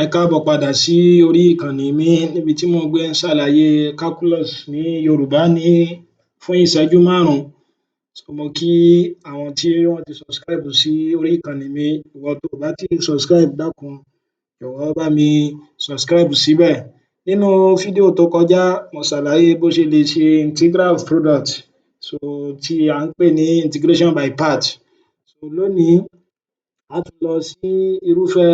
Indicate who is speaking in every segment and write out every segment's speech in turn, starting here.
Speaker 1: Ẹ káàbọ̀ padà sí orí ìkànnì mi níbi tí mò ń gbé ń ṣàlàyé calculus ní Yorùbá fún ìṣẹ́jú 5. Mo kí àwọn tí wọ́n ti subscribe sí orí ìkànnì mi. Ìwọ tó bá tíì subscribe dákun jọ̀wọ́ bá mi subscribe síbẹ̀. Nínú fídíò tó kọjá mo ṣàlàyé bó ṣe lè ṣe integral of product tí à ń pè ní integration by part. Lónìí a tún lọ sí irúfẹ́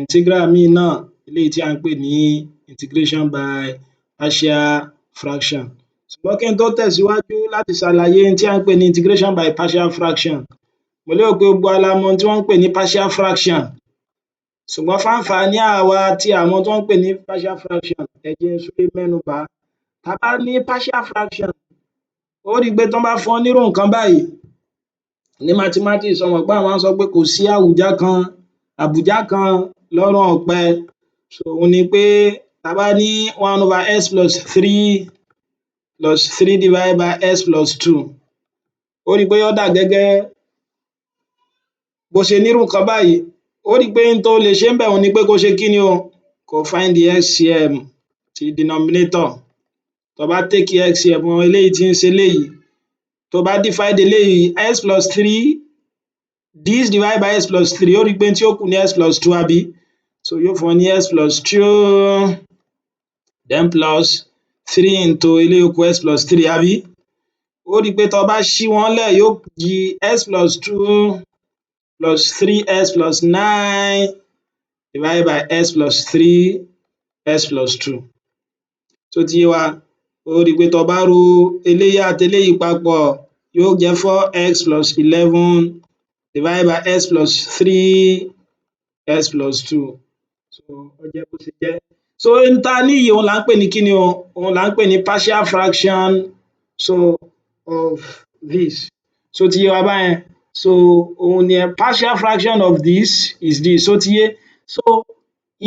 Speaker 1: integral míì náà eléyìí tí à ń pè ní integration by partial fraction. Ṣùgbọ́n kí n tó tẹ̀síwájú láti ṣàlàyé ohun tí à ń pè ní integration by partial fraction, mo lérò pé gbogbo wa la mọ ohun tí wọ́n ń pè ní partial fraction. Ṣùgbọ́n fún àǹfààní àwa tí a mọ ohun tí wọ́n ń pè ní partial fraction, ẹ jẹ́ n sáré mẹ́nu bà á. Tá bá ní partial fraction, ó rí i pé tán bá fún ọ nírú nǹkan báyìí ní mathematics, o mọ̀ pé àwọn máa ń sọ pé kò sí àbùjá kan lọ́rùn ọ̀pẹ. Òun ni pé tá bá ní 1/x plus 3 divided by x plus 2, ó rí i pé yóò dà gẹ́gẹ́ bó ṣe nírú nǹkan báyìí, ó rí i pé ohun tó lè ṣe ńbẹ̀ òun ni pé kó ṣe kí ni o, kó find the LCM ti denominator. Tó bá take LCM eléyìí tí ń ṣe eléyìí, tó bá divide eléyìí x plus 3 this divided by x plus 3, ó rí i pé ohun tí ó kù ní x plus 2 àbí? Yóò fún ọ ní x plus 2 then plus 3 into eléyìí ó kù x plus 3 àbí? Ó rí i pé tó bá ṣí wọn lẹ̀ yóò di x plus 2 plus 3x plus 9 divided by x plus 3x plus 2. Ṣó ti yé wa? Ó rí i pé tó bá ro eléyìí àti eléyìí papọ̀ yóò jẹ́ 4x plus 11 divided by x plus 3x plus 2. Ó jẹ́ bó ṣe jẹ́. Ohun tá a ní yìí òun là ń pè ní kí ni o? Òun là ń pè ní partial fraction of this. Ṣó ti yé wa báyẹn? Òun ni partial fraction of this is this. Ṣó ti yé?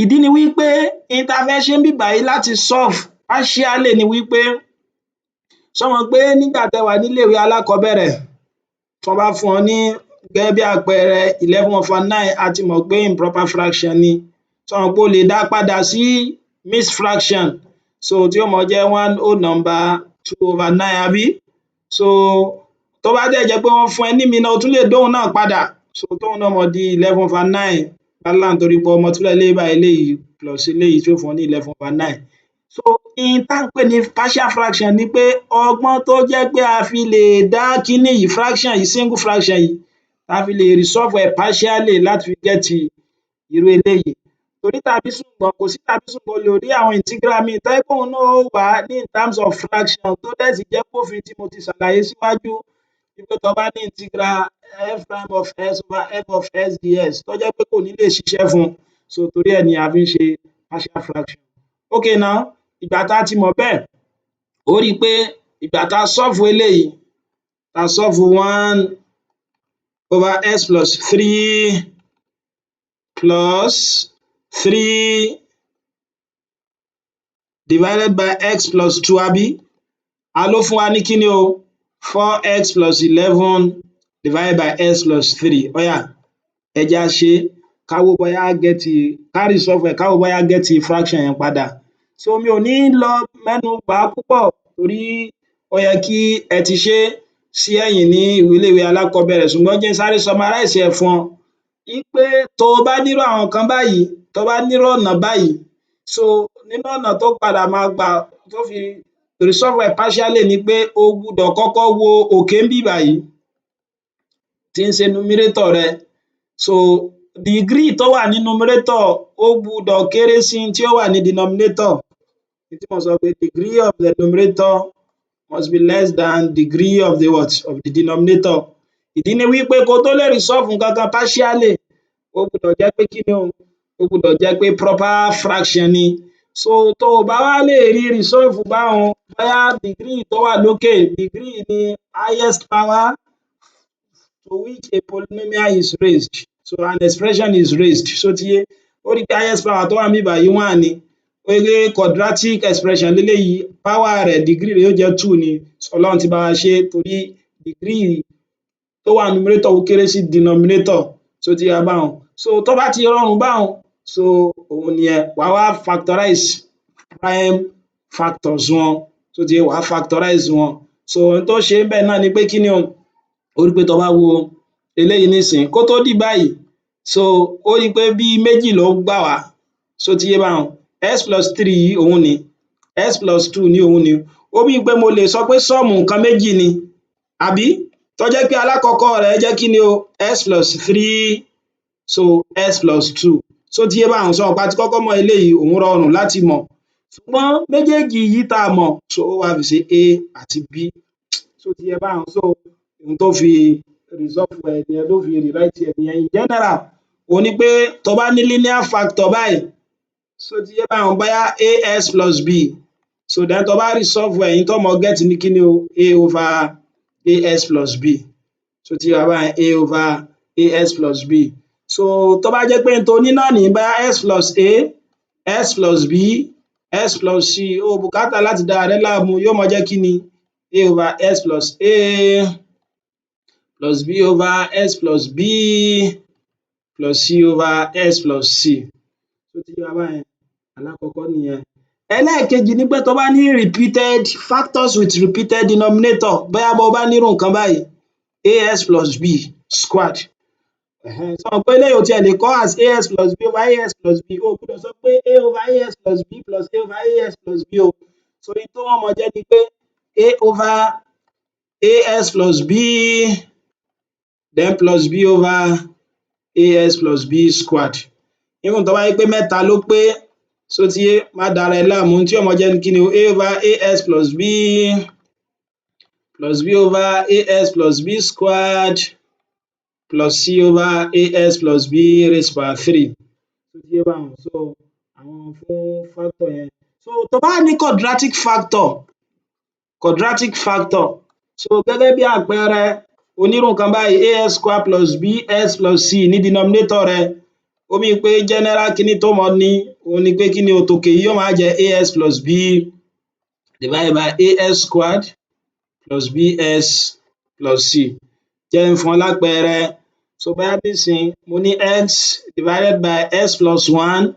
Speaker 1: Ìdí ni wípé ohun tá a fẹ́ ṣe níbí báyìí láti solve partially ni wípé ṣó mọ̀ pé nígbà tẹ wà nílé ìwé alákọ̀ọ́bẹ̀rẹ̀ tán bá fún ọ ní gẹ́gẹ́ bí àpẹẹrẹ 11/9, a ti mọ̀ pé improper fraction ni. Ṣó mọ̀ pé o lè dá padà sí mixed fraction tí ó máa jẹ́ 1 whole number 2/9 àbí? Tó bá dẹ̀ jẹ́ pé wọ́n fún ẹ ní ìmíì náà o tún lè dóhùn náà padà tóhun náà máa di 11/9 nítorí pé o multiply eléyìí by eléyìí plus eléyìí tí ó fún ọ ní 11/9. Ohun tá ń pè ní partial fraction ni pé ọgbọ́n tó jẹ́ pé a fi lè dá kiní yìí fraction yìí single fraction yìí a fi lè resolve ẹ̀ partially láti fi get irú eléyìí. Torí tàbí ṣùgbọ́n kò sí tàbí ṣùgbọ́n o lè rí àwọn integral míì tó jẹ́ pé òun náà ó wá ní in terms of fraction tó dẹ̀ sì jẹ́ pófin tí mo ti ṣàlàyé síwájú wípé tó bá ní integral f prime of x over f of x dx tó jẹ́ pé kò ní lè ṣiṣẹ́ fún torí ẹ̀ ni a fi ń ṣe partial fraction. Okay now, ìgbà tá a ti mọ̀ bẹ́ẹ̀, ó rí i pé ìgbà tá a solve eléyìí, tá a solve 1/x plus 3 plus 3 divided by x plus 2 àbí? A ló fún wa ní kí ni o? 4x plus 11 divided by x plus 3. Ó yá ẹ jẹ́ á ṣe é ká wò bóyá ká resolve ẹ̀ ká wò bóyá á get fraction yẹn padà. Mi ò ní lọ mẹ́nu bà á púpọ̀ torí ó yẹ kí ẹ ti ṣe é sí ẹ̀yìn ní ilé ìwé alákọ̀ọ́bẹ̀rẹ̀, ṣùgbọ́n jẹ́ n sáré summarize ẹ̀ fún ọ wípé tó o bá nírú àwọn nǹkan báyìí, tó o bá nírú ọ̀nà báyìí, nínú ọ̀nà tó padà máa gbà tó fi resolve ẹ̀ partially ni pé o gbúdọ̀ kọ́kọ́ wo òkè ńbí báyìí tí ń ṣe numerator rẹ. Degree tó wà ní numerator ó gbúdọ̀ kéré sí ohun tí ó wà ní denominator. Ohun tí mò ń sọ pé degree of the numerator must be less than degree of the denominator. Ìdí ni wípé kó tó lè resolve nǹkan kan partially ó gbúdọ̀ jẹ́ pé kí ni o? Ó gbúdọ̀ jẹ́ pé proper fraction ni. Tó o bá wá lè rí resolve báhun, bóyá degree tó wà lókè, degree ni highest power to which a polynomial is raised, an expression is raised. Ṣó ti yé? Ó rí i pé highest power tó wà níbí báyìí 1 ni, quadratic expression leléyìí power rẹ̀ degree rẹ̀ yóò jẹ́ 2 ni. Ọlọ́run ti bá wa ṣe é torí degree tó wà numerator ó kéré sí denominator. Ṣó ti yé wa báhun? Tó bá ti rọrùn báhun, so òun nìyẹn wàá wá factorize prime factors wọn tó ti yé wàá factorize wọn so ohun tó ṣe ń bẹ̀ náà ni pé kí ni o ó rí pé tó bá wo eléyìí nísìnyí kó tó dì báyìí so ó rí pé bí méjì ló gbà wá so ti yé báwọn x plus 3 yìí òun ni x plus 2 ní òun ni ó mì pé mo lè sọ pé sọ́ọ̀mù nǹkan méjì ni àbí tó jẹ́ pé alákọ̀ọ́kọ́ rẹ̀ jẹ́ kí ni o x plus 3 so x plus 2 so ti yé báwọn sọ pa ti kọ́kọ́ mọ̀ eléyìí òun rọrùn láti mọ̀ ṣùgbọ́n méjèèjì yìí tá a mọ̀ so ó wá fi ṣe a àti b so ti yé báwọn so ohun tó fi resolve ẹ̀ nìyẹn ló fi rewrite ẹ̀ nìyẹn in general ó ní pé tó bá ní linear factor báyìí so ti yé báwọn bóyá as plus b so then tó bá resolve ẹ̀ yín tó mọ̀ get ní kíni o a over as plus b so ti yé báwọn a over as plus b so tó bá jẹ́ pé n tó ní náà ní bóyá x plus a x plus b x plus c ó bùkátà láti dára rẹ láàmú yóò mọ jẹ́ kíni a over x plus a plus b over x plus b plus c over x plus c so ti yé báyẹn alákọ̀ọ́kọ́ nìyẹn ẹlẹ́ẹ̀kejì ni pé tó bá ní repeated factors with repeated denominator bóyá bó bá nírú nǹkan báyìí as plus b squared sọ pé eléyìí ò tiẹ̀ lè kọ́ as as plus b over as plus b o gbọ́dọ̀ sọ pé a over as plus b plus a over as plus b o so ohun tó wọ́n mọ jẹ́ ni pé a over as plus b then plus b over as plus b squared even tó bá yẹ pé mẹ́ta ló pé so ti yé má dára ẹ láàmú tí ó mọ jẹ́ kí ni o a over as plus b over as plus b squared plus c over as plus b raised by 3 so ti yé báwọn so àwọn fún factor yẹn so tó bá ní quadratic factor so gẹ́gẹ́ bí àpẹẹrẹ onírú nǹkan báyìí as square plus bs plus c ní denominator rẹ ó mì pé general kíní tó mọ ní òun ni pé kíni o tòkè yìí yóò máa jẹ́ as plus b divided by as squared plus bs plus c jẹ́ n fún ọ lápẹẹrẹ so bóyá nísìnyí mo ní x divided by x plus 1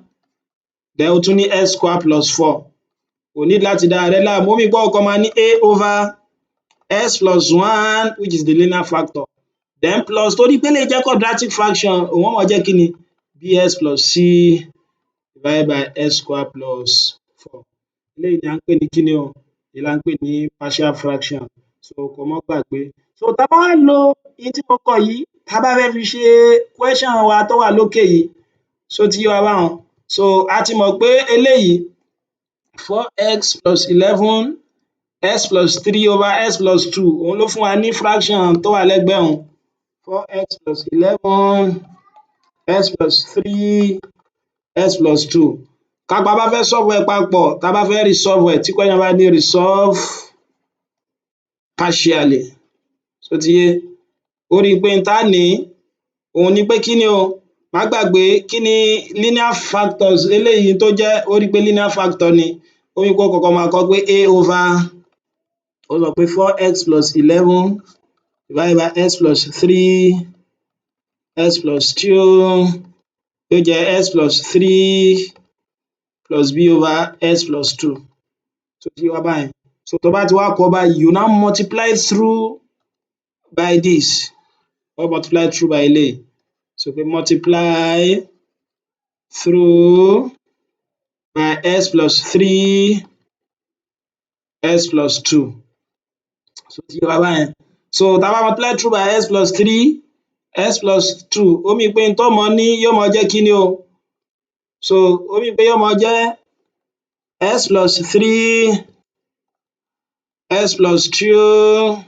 Speaker 1: then o tún ní x square plus 4 kò ní láti dára rẹ láàmú ó mì pé ọkọ máa ní a over x plus 1 which is the linear factor then plus torí pé lè jẹ́ quadratic fraction òun mọ̀ jẹ́ kíni bs plus c divided by x square plus 4 eléyìí ni à ń pè ní kíni o èyí là ń pè ní partial fraction so kò mọ́ gbàgbé so tá bá wá lo èyí tí mo kọ yìí tá bá fẹ́ fi ṣe question wa tó wà lókè yìí so ti yé wa báwọn so a ti mọ̀ pé eléyìí 4x plus 11 x plus 3 over x plus 2 òun ló fún wa ní fraction tó wà lẹ́gbẹ̀ẹ́ òun 4x plus 11 x plus 3 x plus 2 kápá bá fẹ́ solve ẹ̀ papọ̀ tá bá fẹ́ resolve ẹ̀ tí question bá ní resolve partially so ti yé ó rí i pé n tá ní òun ni pé kíni o má gbàgbé kíni linear factors eléyìí tó jẹ́ ó rí i pé linear factor ni ó ní kó kọ́kọ́ máa kọ pé a over ó sọ pé 4x plus 11 divided by x plus 3 x plus 2 yóò jẹ́ x plus 3 plus b over x plus 2 so ti wá báyìí so tó bá ti wá kọ báyìí you now multiply through by this or multiply through by eléyìí so pé multiply through by x plus 3 x plus 2 so ti wá báyìí so tá bá multiply through by x plus 3 x plus 2 ó mì pé n tó mọ ní yóò mọ jẹ́ kíni o so ó mì pé yóò mọ jẹ́ x plus 3 x plus 2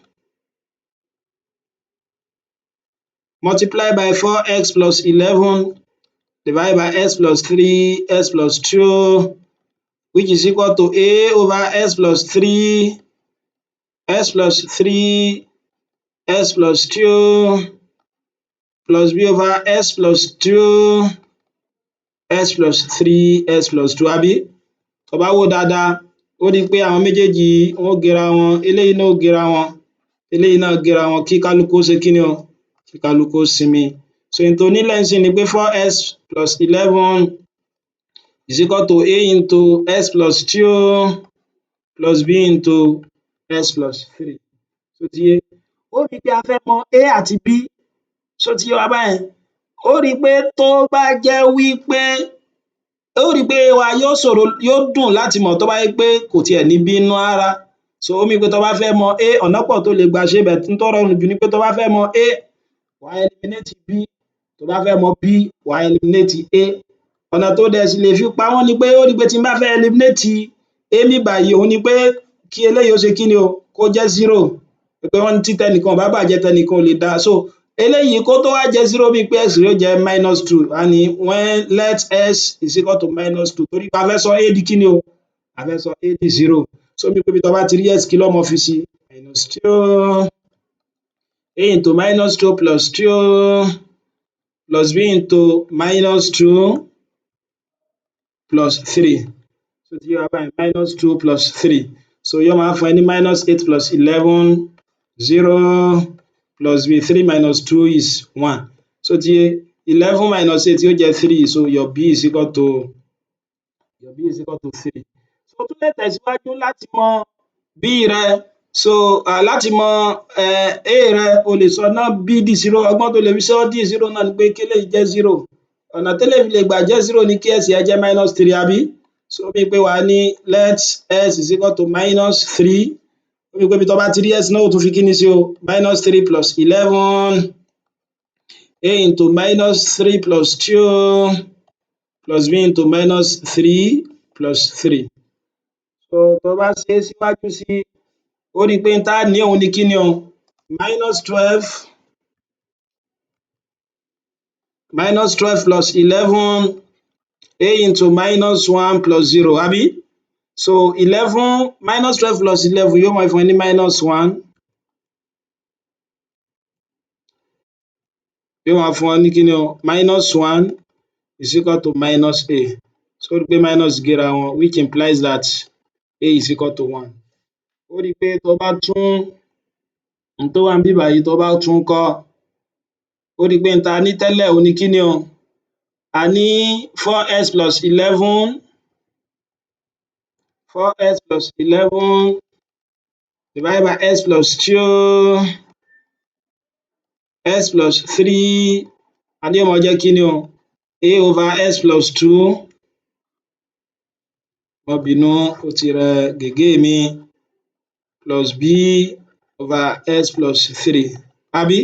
Speaker 1: multiply by 4x plus 11 divided by x plus 3 x plus 2 which is equal to a over x plus 3 x plus 3 x plus 2 plus b over x plus 2 x plus 3 x plus 2 àbí tó bá wò dáadáa ó rí i pé àwọn méjèèjì wọ́n gera wọn eléyìí náà gera wọn eléyìí náà gera wọn kí kálukú ṣe kíni o kí kálukú sinmi so n tó ní lẹ́yìn sí ni pé 4x plus 11 is equal to a into x plus 2 plus b into x plus 3. Ṣó ti yé? Ó rí pé a fẹ́ mọ a àti b, ṣó ti yé wa báyẹn? Ó rí pé tó bá jẹ́ wípé ó rí pé a wa yóò dùn láti mọ̀ tó bá jẹ́ pé kò tiẹ̀ ní b nínú rárá. So ó mean pé tó bá fẹ́ mọ a, ọ̀nà pọ̀ tó lè gbà ṣe but n tó rọrùn jù ni pé tó bá fẹ́ mọ a, wàá eliminate b, tó bá fẹ́ mọ b, wàá eliminate a. Ọ̀nà tó dẹ̀ sì lè fi pa wọ́n ni pé ó rí pé tí n bá fẹ́ eliminate a níbí báyìí òhun ni pé kí eléyìí ó ṣe kí ni o, kó jẹ́ 0, pé wọ́n ní tí tẹnìkan ò bá bàjẹ́ tẹnìkan ò lè dá. So eléyìí kó tó wá jẹ́ 0 mean pé x rẹ̀ ó jẹ́ -2 and when let x is equal to -2 torí pé a fẹ́ sọ a di kí ni o, a fẹ́ sọ a di 0. So mean pé ibi tó bá ti rí x kí ló mọ fi sí, -2 a into -2 plus 2 plus b into -2 plus 3. So ti yé wa báyìí, -2 plus 3. So yóò máa fún ẹ ní -8 plus 11, 0 plus b, 3 minus 2 is 1. So ti yé, 11 minus 8 yóò jẹ́ 3, so your b is equal to 3. So o tún lè tẹ̀síwájú láti mọ b rẹ, so láti mọ a rẹ, o lè sọ ná b di 0, ọgbọ́n tó lè fi sọ́ di 0 náà ni pé kí eléyìí jẹ́ 0. Ọ̀nà téléyìí fi lè gbà jẹ́ 0 ni kí x yẹn jẹ́ -3 àbí? So ó mean pé wàá ní let x is equal to -3. Ó mean pé ibi tó bá ti rí x náà ó tún fi kí ni sí o, -3 plus 11 a into -3 plus 2 plus b into -3 plus 3. So tó bá ṣe é síwájú sí, ó rí pé n tá ní òhun ni kí ni o, -12 plus 11 a into -1 plus 0 àbí? So 11 -12 plus 11 yóò máa fún ẹ ní -1, yóò máa fún ọ ní kí ni o, -1 is equal to -a. So ó rí pé minus gera wọn, which implies that a is equal to 1. Ó rí pé tó bá tún n tó wà níbí báyìí tó bá tún kọ́, ó rí pé n ta ní tẹ́lẹ̀ òhun ni kí ni o, a ní 4x plus 11 divided by x plus 2 x plus 3 and yóò máa jẹ́ kí ni o, a over x plus 2, má bínú ó ti rẹ gègé mi, plus b over x plus 3 àbí?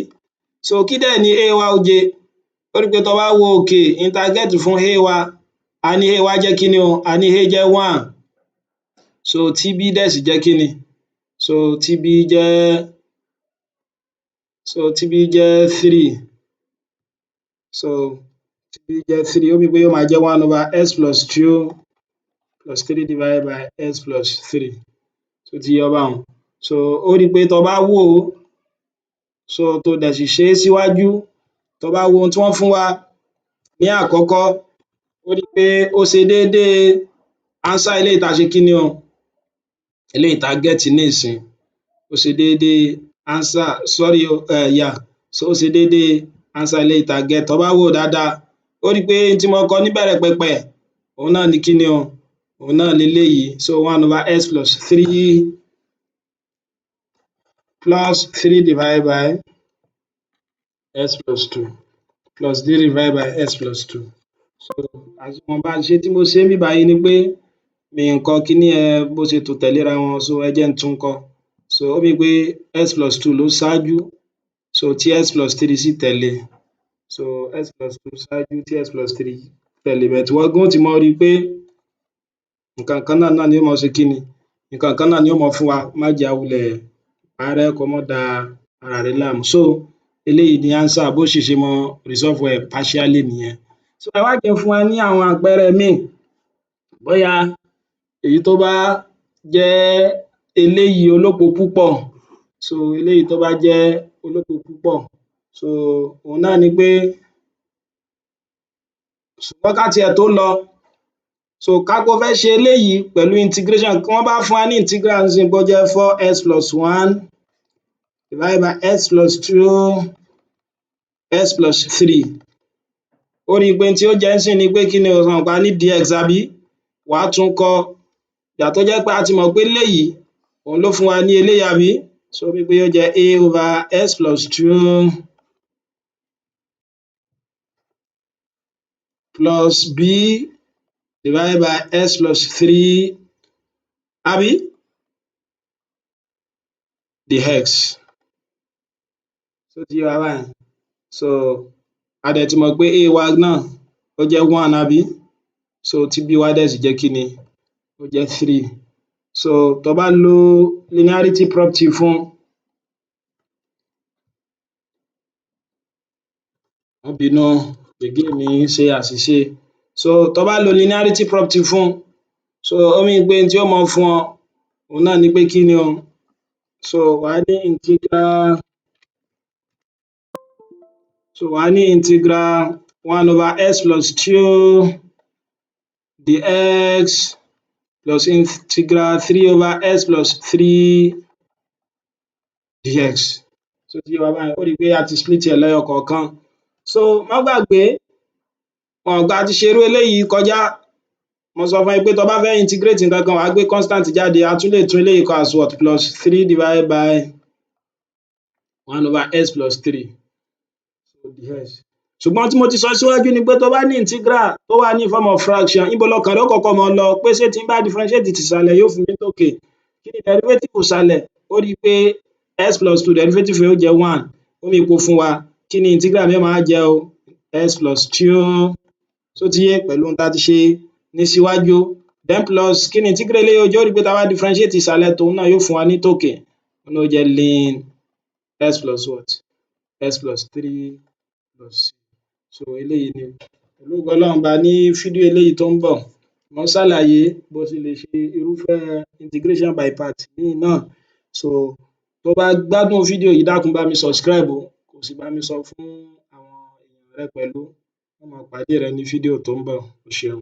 Speaker 1: So kí dẹ̀ ni a wa ó jẹ́? Ó rí pé tó bá wo òkè n ta get fún a wa, a ní a wa jẹ́ kí ni o, a ní a jẹ́ 1, so tí b dẹ̀ sì jẹ́ kí ni, so tí b jẹ́ 3, so tí b jẹ́ 3 ó mean pé yóò máa jẹ́ 1 over x plus 2 plus 3 divided by x plus 3. So ti yé ọ báhun. So ó rí pé tó bá wò ó, so tó dẹ̀ sì ṣe é síwájú, tó bá wo ohun tí wọ́n fún wa ní àkọ́kọ́, ó rí pé ó ṣe déédé answer eléyìí tá ṣe kí ni o, eléyìí tá get nísìn, ó ṣe déédé answer so ó ṣe déédé answer eléyìí tá get. Tó bá wò ó dáadáa, ó rí pé n tí mo kọ níbẹ̀rẹ̀ pẹ̀pẹ̀ òhun náà ni kí ni o, òhun náà leléyìí, so 1 over x plus 3 divided by x plus 2 plus 3 divided by x plus 2. So àsìwọ̀nba àṣìṣe tí mo ṣe níbí báyìí ni pé mi ò kọ kiní yẹn bó ṣe tò tẹ̀léra wọn, so ẹ jẹ́ n tún kọ. So ó mean pé x plus 2 ló ṣáájú, so tí x plus 3 sì tẹ̀lé, so x plus 2 ṣáájú tí x plus 3 tẹ̀lé, but ìwọ gan ó ti máa rí pé nǹkan kan náà ni yóò máa ṣe kí ni, nǹkan kan náà ni yóò máa fún wa, má jẹ́ á wulẹ̀ parẹ́ kó má da ara rẹ láàmú. So eléyìí ni answer bó sì ṣe máa resolve ẹ̀ partially nìyẹn. So ẹ wá jẹ́ n fún wa ní àwọn àpẹẹrẹ míì, bóyá èyí tó bá jẹ́ eléyìí olópo púpọ̀, so eléyìí tó bá jẹ́ olópo púpọ̀, so òhun náà ni pé, ṣùgbọ́n ká tiẹ̀ tó lọ, so ká kó fẹ́ ṣe eléyìí pẹ̀lú integration, kí wọ́n bá fún wa ní integral nísìnyí bó jẹ́ 4x plus 1 divided by x plus 2 x plus 3. Ó rí i pé n tí ó jẹ́ nísìnyí ni pé kí ni o, a mọ̀ pé a ní dx àbí? wàá tún kọ ìgbà tó jẹ́ pé a ti mọ̀ pé eléyìí òun ló fún wa ní eléyìí àbí so bí pé yóò jẹ́ a over x plus 2 plus b divided by x plus 3 àbí dx so ti yé wa báyẹn so a dẹ̀ ti mọ̀ pé a wa náà ó jẹ́ 1 àbí so tí b wa dẹ̀ sì jẹ́ kí ni ó jẹ́ 3 so tó bá lo linearity property fún má bínú gègé mi ṣe àṣìṣe so tó bá lo linearity property fún so ó mean pé n tí ó mọ fún ọ òun náà ni pé kí ni o so wàá ní integral 1 over x plus 2 dx plus integral 3 over x plus 3 dx so ti yé wa báyẹn ó rí i pé a ti split ẹ̀ lẹ́yọ kọ̀ọ̀kan so má gbàgbé ọ̀gá ti ṣerú eléyìí kọjá mo sọ fún ẹ pé tó bá fẹ́ integrate nǹkan kan wàá gbé constant jáde a tún lè tún eléyìí kọ as what plus 3 divided by 1 over x plus 3 so dx ṣùgbọ́n tí mo ti sọ síwájú ni pé tó bá ní integral tó wà ní form of fraction níbo lọkàn rẹ ó kọ́kọ́ mọ lọ pé ṣé tí n bá differentiate tìsàlẹ̀ yóò fún mi tòkè kí ni derivative ìsàlẹ̀ ó rí i pé x plus 2 derivative rẹ̀ ó jẹ́ 1 ó ní ipò fún wa kí ni integral mi máa jẹ́ o x plus 2 so ti yé pẹ̀lú ohun tá a ti ṣe ní síwájú then plus kí ni integral eléyìí ó jẹ́ ó rí i pé tá a bá differentiate ìsàlẹ̀ tòun náà yóò fún wa ní tòkè ó ní ó jẹ́ ln x plus what x plus 3 plus so eléyìí ni pẹ̀lú ògo Ọlọ́run bá ní fídíò eléyìí tó ń bọ̀ mo ń ṣàlàyé bó ṣe lè ṣe irúfẹ́ integration by part míì náà so tó bá gbádùn fídíò yìí dákun bá mi subscribe o kò sì bá mi sọ fún àwọn èèyàn rẹ pẹ̀lú wọ́n máa pàdé rẹ ní fídíò tó ń bọ̀ o ṣeun.